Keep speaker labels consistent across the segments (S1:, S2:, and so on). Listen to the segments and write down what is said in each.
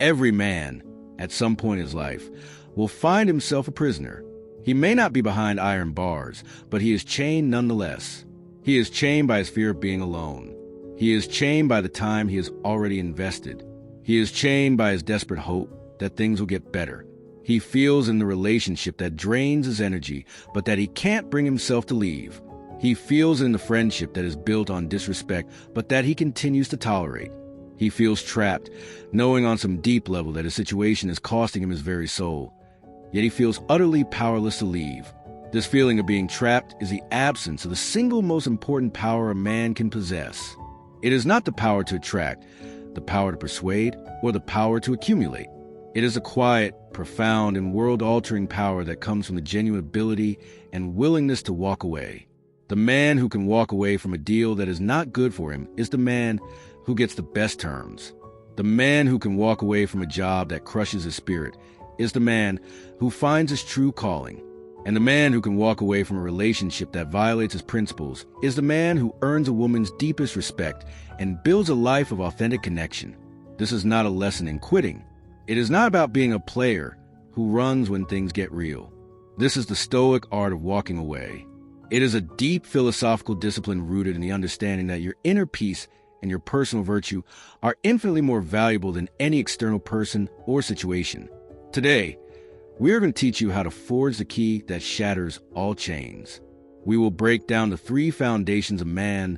S1: Every man, at some point in his life, will find himself a prisoner. He may not be behind iron bars, but he is chained nonetheless. He is chained by his fear of being alone. He is chained by the time he has already invested. He is chained by his desperate hope that things will get better. He feels in the relationship that drains his energy, but that he can't bring himself to leave. He feels in the friendship that is built on disrespect, but that he continues to tolerate. He feels trapped, knowing on some deep level that his situation is costing him his very soul. Yet he feels utterly powerless to leave. This feeling of being trapped is the absence of the single most important power a man can possess. It is not the power to attract, the power to persuade, or the power to accumulate. It is a quiet, profound, and world-altering power that comes from the genuine ability and willingness to walk away. The man who can walk away from a deal that is not good for him is the man who gets the best terms. The man who can walk away from a job that crushes his spirit is the man who finds his true calling. And the man who can walk away from a relationship that violates his principles is the man who earns a woman's deepest respect and builds a life of authentic connection. This is not a lesson in quitting. It is not about being a player who runs when things get real. This is the Stoic art of walking away. It is a deep philosophical discipline rooted in the understanding that your inner peace and your personal virtue are infinitely more valuable than any external person or situation. Today, we are going to teach you how to forge the key that shatters all chains. We will break down the 3 foundations a man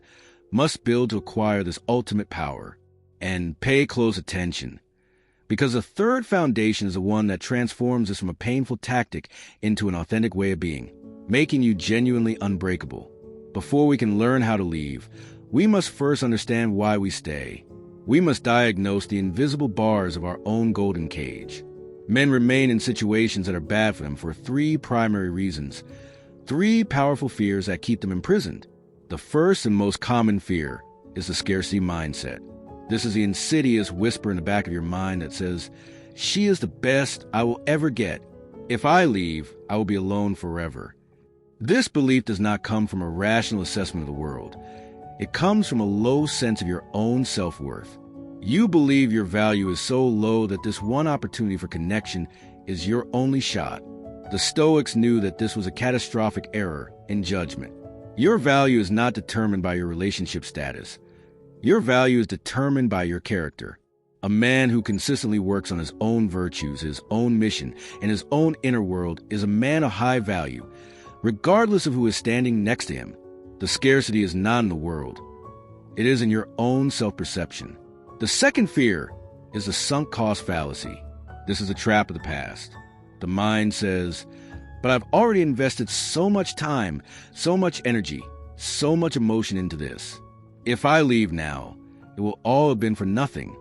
S1: must build to acquire this ultimate power. And pay close attention, because the 3rd foundation is the one that transforms us from a painful tactic into an authentic way of being, making you genuinely unbreakable. Before we can learn how to leave, we must first understand why we stay. We must diagnose the invisible bars of our own golden cage. Men remain in situations that are bad for them for 3 primary reasons, 3 powerful fears that keep them imprisoned. The first and most common fear is the scarcity mindset. This is the insidious whisper in the back of your mind that says, "She is the best I will ever get. If I leave, I will be alone forever." This belief does not come from a rational assessment of the world. It comes from a low sense of your own self-worth. You believe your value is so low that this one opportunity for connection is your only shot. The Stoics knew that this was a catastrophic error in judgment. Your value is not determined by your relationship status. Your value is determined by your character. A man who consistently works on his own virtues, his own mission, and his own inner world is a man of high value, regardless of who is standing next to him. The scarcity is not in the world. It is in your own self-perception. The second fear is the sunk cost fallacy. This is a trap of the past. The mind says, "But I've already invested so much time, so much energy, so much emotion into this. If I leave now, it will all have been for nothing."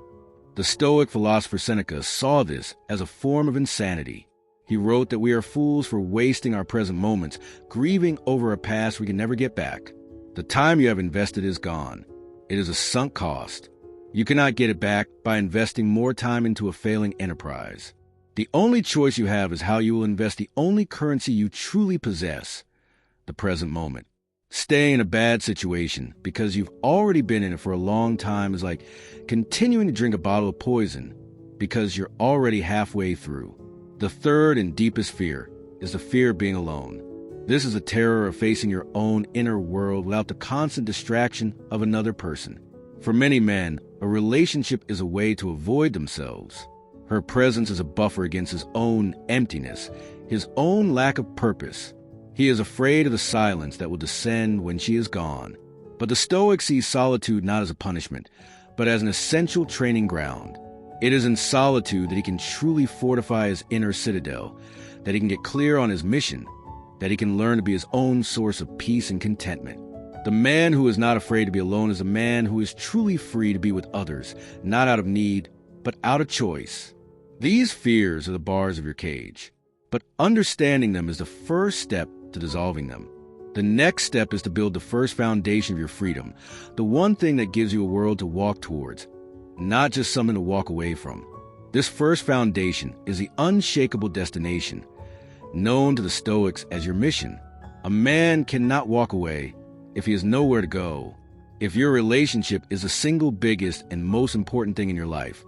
S1: The Stoic philosopher Seneca saw this as a form of insanity. He wrote that we are fools for wasting our present moments, grieving over a past we can never get back. The time you have invested is gone. It is a sunk cost. You cannot get it back by investing more time into a failing enterprise. The only choice you have is how you will invest the only currency you truly possess, the present moment. Staying in a bad situation because you've already been in it for a long time is like continuing to drink a bottle of poison because you're already halfway through. The third and deepest fear is the fear of being alone. This is the terror of facing your own inner world without the constant distraction of another person. For many men, a relationship is a way to avoid themselves. Her presence is a buffer against his own emptiness, his own lack of purpose. He is afraid of the silence that will descend when she is gone. But the Stoic sees solitude not as a punishment, but as an essential training ground. It is in solitude that he can truly fortify his inner citadel, that he can get clear on his mission, that he can learn to be his own source of peace and contentment. The man who is not afraid to be alone is a man who is truly free to be with others, not out of need, but out of choice. These fears are the bars of your cage, but understanding them is the first step to dissolving them. The next step is to build the first foundation of your freedom, the one thing that gives you a world to walk towards, not just something to walk away from. This first foundation is the unshakable destination, known to the Stoics as your mission. A man cannot walk away if he has nowhere to go. If your relationship is the single biggest and most important thing in your life,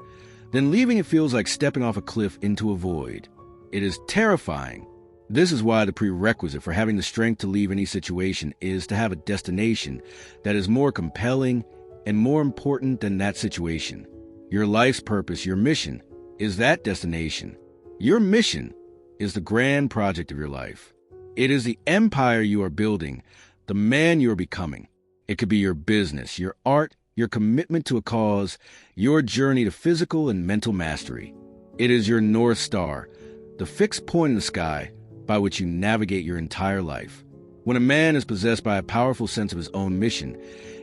S1: Then leaving it feels like stepping off a cliff into a void. It is terrifying. This is why the prerequisite for having the strength to leave any situation is to have a destination that is more compelling and more important than that situation. Your life's purpose, your mission, is that destination. Your mission is the grand project of your life. It is the empire you are building, the man you are becoming. It could be your business, your art, your commitment to a cause, your journey to physical and mental mastery. It is your North Star, the fixed point in the sky by which you navigate your entire life. When a man is possessed by a powerful sense of his own mission,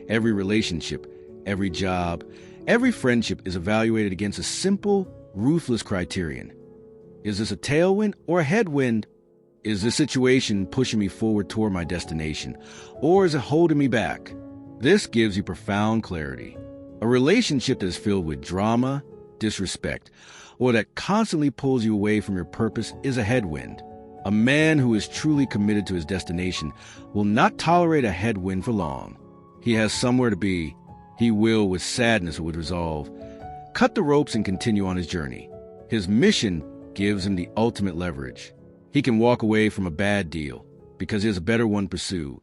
S1: every relationship, every job, every friendship is evaluated against a simple, ruthless criterion. Is this a tailwind or a headwind? Is this situation pushing me forward toward my destination, or is it holding me back? This gives you profound clarity. A relationship that is filled with drama, disrespect, or that constantly pulls you away from your purpose is a headwind. A man who is truly committed to his destination will not tolerate a headwind for long. He has somewhere to be. He will, with sadness or with resolve, cut the ropes and continue on his journey. His mission gives him the ultimate leverage. He can walk away from a bad deal because he has a better one to pursue,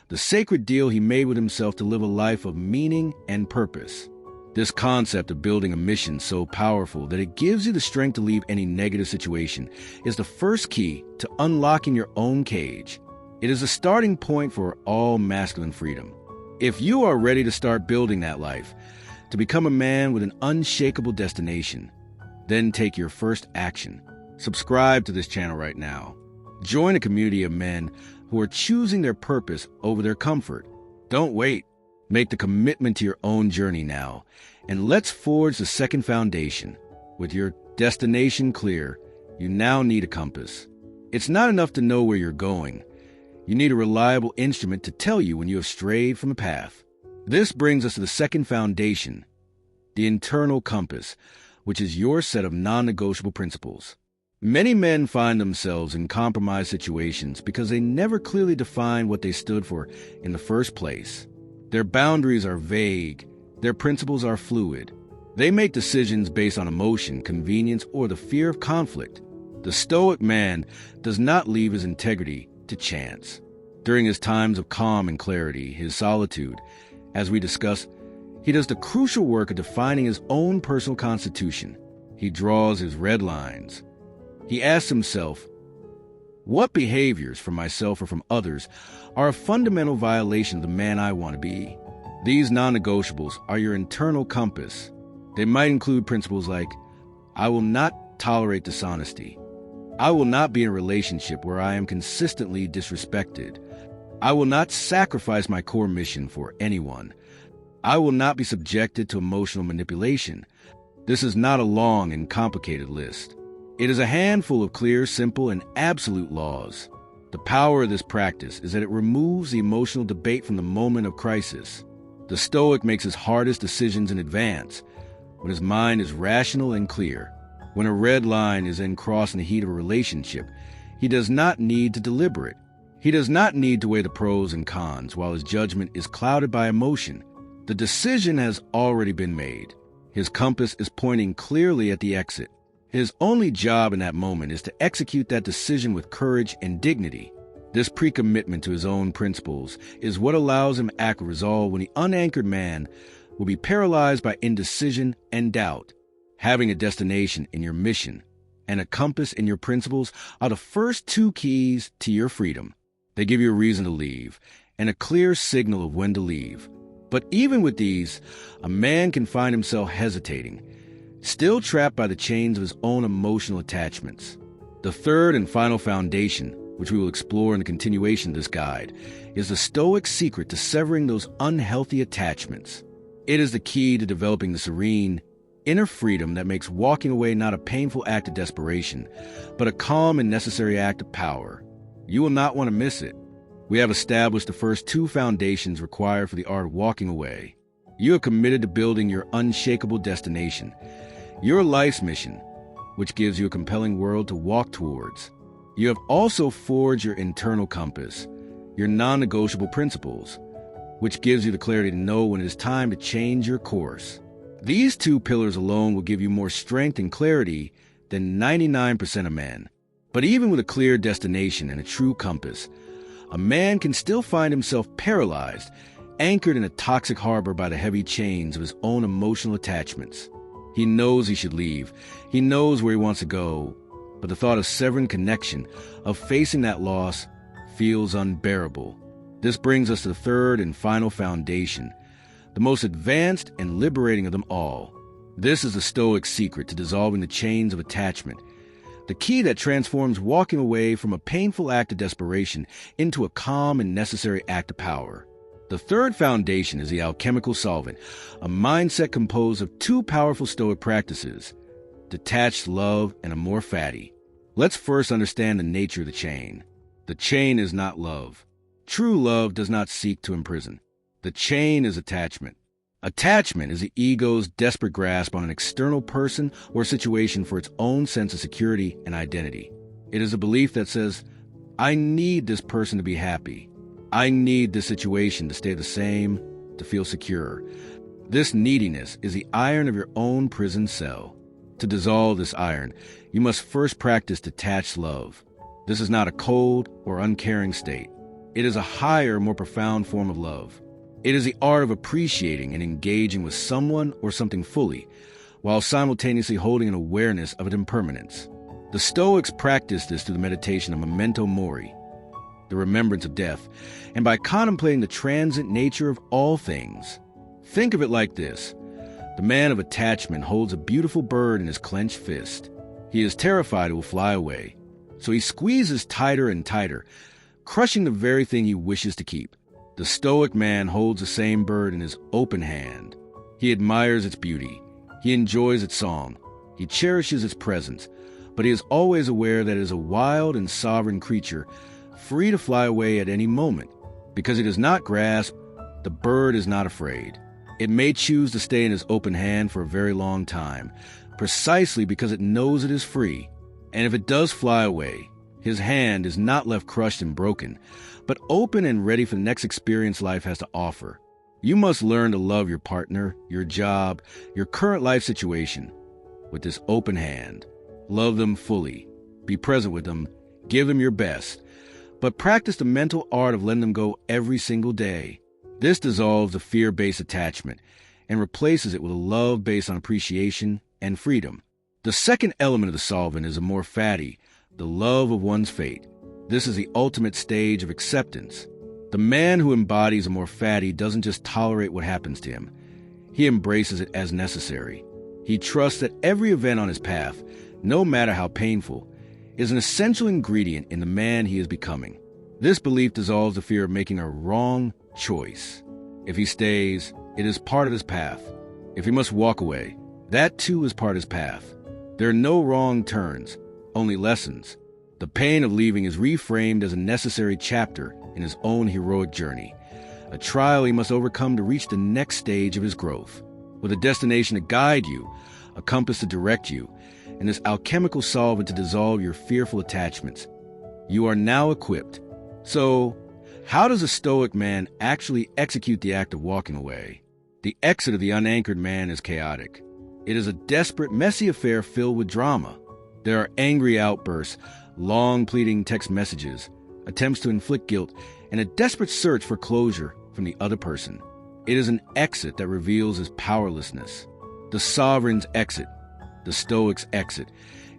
S1: the sacred deal he made with himself to live a life of meaning and purpose. This concept of building a mission so powerful that it gives you the strength to leave any negative situation is the first key to unlocking your own cage. It is a starting point for all masculine freedom. If you are ready to start building that life, to become a man with an unshakable destination, then take your first action. Subscribe to this channel right now. Join a community of men who are choosing their purpose over their comfort. Don't wait. Make the commitment to your own journey now, and let's forge the second foundation. With your destination clear, you now need a compass. It's not enough to know where you're going. You need a reliable instrument to tell you when you have strayed from the path. This brings us to the second foundation, the internal compass, which is your set of non-negotiable principles. Many men find themselves in compromised situations because they never clearly defined what they stood for in the first place. Their boundaries are vague. Their principles are fluid. They make decisions based on emotion, convenience, or the fear of conflict. The Stoic man does not leave his integrity to chance. During his times of calm and clarity, his solitude, as we discussed, he does the crucial work of defining his own personal constitution. He draws his red lines. He asks himself, what behaviors from myself or from others are a fundamental violation of the man I want to be? These non-negotiables are your internal compass. They might include principles like, I will not tolerate dishonesty. I will not be in a relationship where I am consistently disrespected. I will not sacrifice my core mission for anyone. I will not be subjected to emotional manipulation. This is not a long and complicated list. It is a handful of clear, simple, and absolute laws. The power of this practice is that it removes the emotional debate from the moment of crisis. The Stoic makes his hardest decisions in advance, when his mind is rational and clear. When a red line is then crossed in the heat of a relationship, he does not need to deliberate. He does not need to weigh the pros and cons while his judgment is clouded by emotion. The decision has already been made. His compass is pointing clearly at the exit. His only job in that moment is to execute that decision with courage and dignity. This pre-commitment to his own principles is what allows him to act with resolve when the unanchored man will be paralyzed by indecision and doubt. Having a destination in your mission and a compass in your principles are the first two keys to your freedom. They give you a reason to leave and a clear signal of when to leave. But even with these, a man can find himself hesitating, still trapped by the chains of his own emotional attachments. The third and final foundation, which we will explore in the continuation of this guide, is the Stoic secret to severing those unhealthy attachments. It is the key to developing the serene, inner freedom that makes walking away not a painful act of desperation, but a calm and necessary act of power. You will not want to miss it. We have established the first two foundations required for the art of walking away. You are committed to building your unshakable destination, your life's mission, which gives you a compelling world to walk towards. You have also forged your internal compass, your non-negotiable principles, which gives you the clarity to know when it is time to change your course. These two pillars alone will give you more strength and clarity than 99% of men. But even with a clear destination and a true compass, a man can still find himself paralyzed, anchored in a toxic harbor by the heavy chains of his own emotional attachments. He knows he should leave. He knows where he wants to go. But the thought of severing connection, of facing that loss, feels unbearable. This brings us to the third and final foundation, the most advanced and liberating of them all. This is the Stoic secret to dissolving the chains of attachment, the key that transforms walking away from a painful act of desperation into a calm and necessary act of power. The third foundation is the alchemical solvent, a mindset composed of two powerful Stoic practices, detached love and amor fati. Let's first understand the nature of the chain. The chain is not love. True love does not seek to imprison. The chain is attachment. Attachment is the ego's desperate grasp on an external person or situation for its own sense of security and identity. It is a belief that says, I need this person to be happy. I need this situation to stay the same, to feel secure. This neediness is the iron of your own prison cell. To dissolve this iron, you must first practice detached love. This is not a cold or uncaring state. It is a higher, more profound form of love. It is the art of appreciating and engaging with someone or something fully, while simultaneously holding an awareness of its impermanence. The Stoics practice this through the meditation of memento mori, the remembrance of death, and by contemplating the transient nature of all things. Think of it like this. The man of attachment holds a beautiful bird in his clenched fist. He is terrified it will fly away, so he squeezes tighter and tighter, crushing the very thing he wishes to keep. The Stoic man holds the same bird in his open hand. He admires its beauty. He enjoys its song. He cherishes its presence, but he is always aware that it is a wild and sovereign creature, free to fly away at any moment. Because it does not grasp, the bird is not afraid. It may choose to stay in his open hand for a very long time, precisely because it knows it is free. And if it does fly away, his hand is not left crushed and broken, but open and ready for the next experience life has to offer. You must learn to love your partner, your job, your current life situation with this open hand. Love them fully. Be present with them. Give them your best. But practice the mental art of letting them go every single day. This dissolves the fear-based attachment and replaces it with a love based on appreciation and freedom. The second element of the solvent is amor fati, the love of one's fate. This is the ultimate stage of acceptance. The man who embodies amor fati doesn't just tolerate what happens to him. He embraces it as necessary. He trusts that every event on his path, no matter how painful, is an essential ingredient in the man he is becoming. This belief dissolves the fear of making a wrong choice. If he stays, it is part of his path. If he must walk away, that too is part of his path. There are no wrong turns, only lessons. The pain of leaving is reframed as a necessary chapter in his own heroic journey, a trial he must overcome to reach the next stage of his growth. With a destination to guide you, a compass to direct you, and this alchemical solvent to dissolve your fearful attachments, you are now equipped. So, how does a Stoic man actually execute the act of walking away? The exit of the unanchored man is chaotic. It is a desperate, messy affair filled with drama. There are angry outbursts, long pleading text messages, attempts to inflict guilt, and a desperate search for closure from the other person. It is an exit that reveals his powerlessness. The sovereign's exit, the Stoic's exit,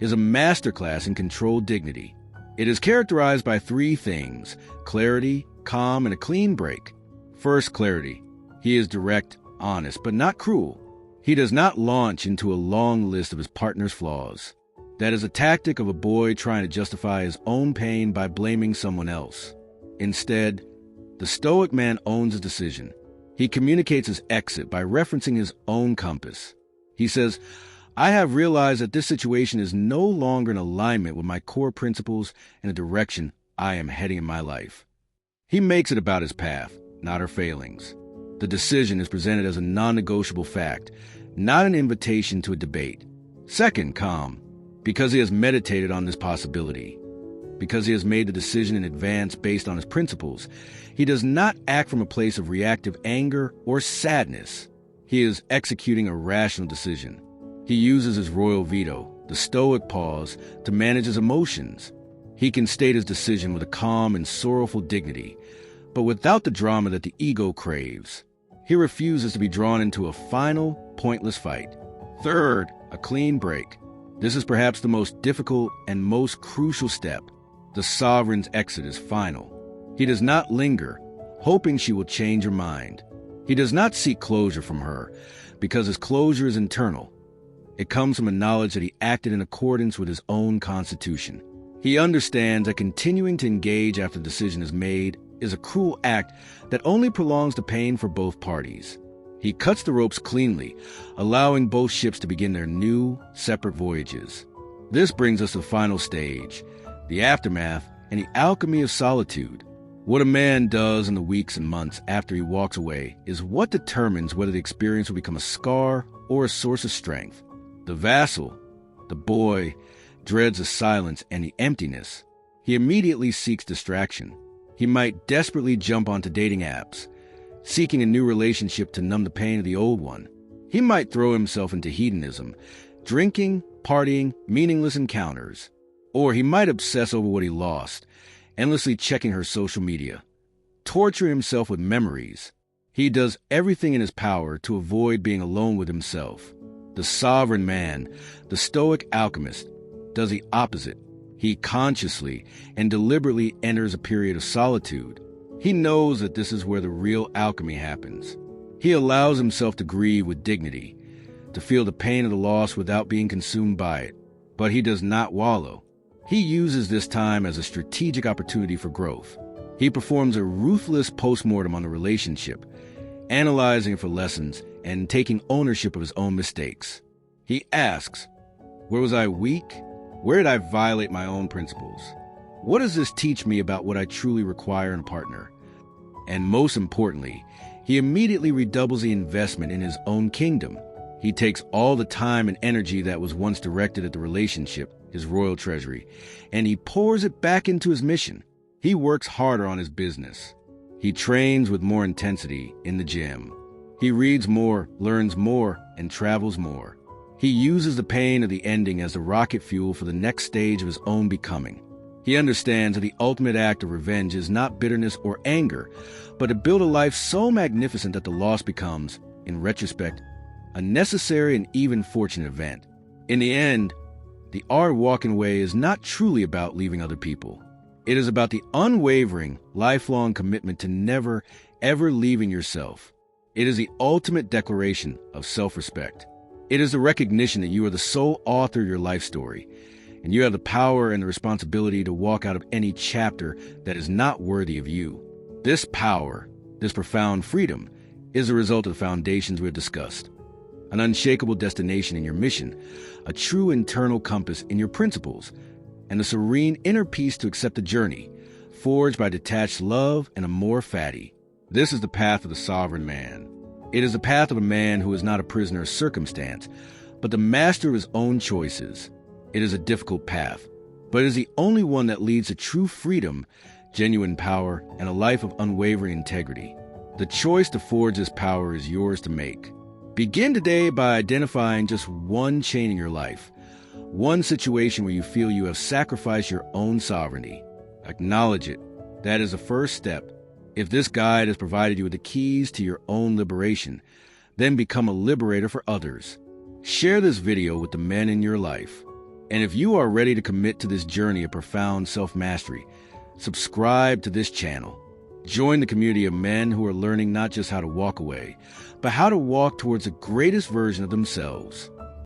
S1: is a masterclass in controlled dignity. It is characterized by three things: clarity, calm, and a clean break. First, clarity. He is direct, honest, but not cruel. He does not launch into a long list of his partner's flaws. That is a tactic of a boy trying to justify his own pain by blaming someone else. Instead, the Stoic man owns his decision. He communicates his exit by referencing his own compass. He says, I have realized that this situation is no longer in alignment with my core principles and the direction I am heading in my life. He makes it about his path, not her failings. The decision is presented as a non-negotiable fact, not an invitation to a debate. Second, calm. Because he has meditated on this possibility, because he has made the decision in advance based on his principles, he does not act from a place of reactive anger or sadness. He is executing a rational decision. He uses his royal veto, the Stoic pause, to manage his emotions. He can state his decision with a calm and sorrowful dignity, but without the drama that the ego craves. He refuses to be drawn into a final, pointless fight. Third, a clean break. This is perhaps the most difficult and most crucial step. The sovereign's exit is final. He does not linger, hoping she will change her mind. He does not seek closure from her, because his closure is internal. It comes from a knowledge that he acted in accordance with his own constitution. He understands that continuing to engage after the decision is made is a cruel act that only prolongs the pain for both parties. He cuts the ropes cleanly, allowing both ships to begin their new, separate voyages. This brings us to the final stage, the aftermath and the alchemy of solitude. What a man does in the weeks and months after he walks away is what determines whether the experience will become a scar or a source of strength. The vassal, the boy, dreads the silence and the emptiness. He immediately seeks distraction. He might desperately jump onto dating apps, seeking a new relationship to numb the pain of the old one. He might throw himself into hedonism, drinking, partying, meaningless encounters. Or he might obsess over what he lost, endlessly checking her social media, torturing himself with memories. He does everything in his power to avoid being alone with himself. The sovereign man, the Stoic alchemist, does the opposite. He consciously and deliberately enters a period of solitude. He knows that this is where the real alchemy happens. He allows himself to grieve with dignity, to feel the pain of the loss without being consumed by it. But he does not wallow. He uses this time as a strategic opportunity for growth. He performs a ruthless postmortem on the relationship, analyzing for lessons and taking ownership of his own mistakes. He asks, where was I weak? Where did I violate my own principles? What does this teach me about what I truly require in a partner? And most importantly, he immediately redoubles the investment in his own kingdom. He takes all the time and energy that was once directed at the relationship, his royal treasury, and he pours it back into his mission. He works harder on his business. He trains with more intensity in the gym. He reads more, learns more, and travels more. He uses the pain of the ending as the rocket fuel for the next stage of his own becoming. He understands that the ultimate act of revenge is not bitterness or anger, but to build a life so magnificent that the loss becomes, in retrospect, a necessary and even fortunate event. In the end, the art of walking away is not truly about leaving other people. It is about the unwavering, lifelong commitment to never, ever leaving yourself. It is the ultimate declaration of self-respect. It is the recognition that you are the sole author of your life story, and you have the power and the responsibility to walk out of any chapter that is not worthy of you. This power, this profound freedom, is the result of the foundations we have discussed. An unshakable destination in your mission, a true internal compass in your principles, and a serene inner peace to accept the journey, forged by detached love and amor fati. This is the path of the sovereign man. It is the path of a man who is not a prisoner of circumstance, but the master of his own choices. It is a difficult path, but it is the only one that leads to true freedom, genuine power, and a life of unwavering integrity. The choice to forge this power is yours to make. Begin today by identifying just one chain in your life, one situation where you feel you have sacrificed your own sovereignty. Acknowledge it. That is the first step. If this guide has provided you with the keys to your own liberation, then become a liberator for others. Share this video with the men in your life. And if you are ready to commit to this journey of profound self-mastery, subscribe to this channel. Join the community of men who are learning not just how to walk away, but how to walk towards the greatest version of themselves.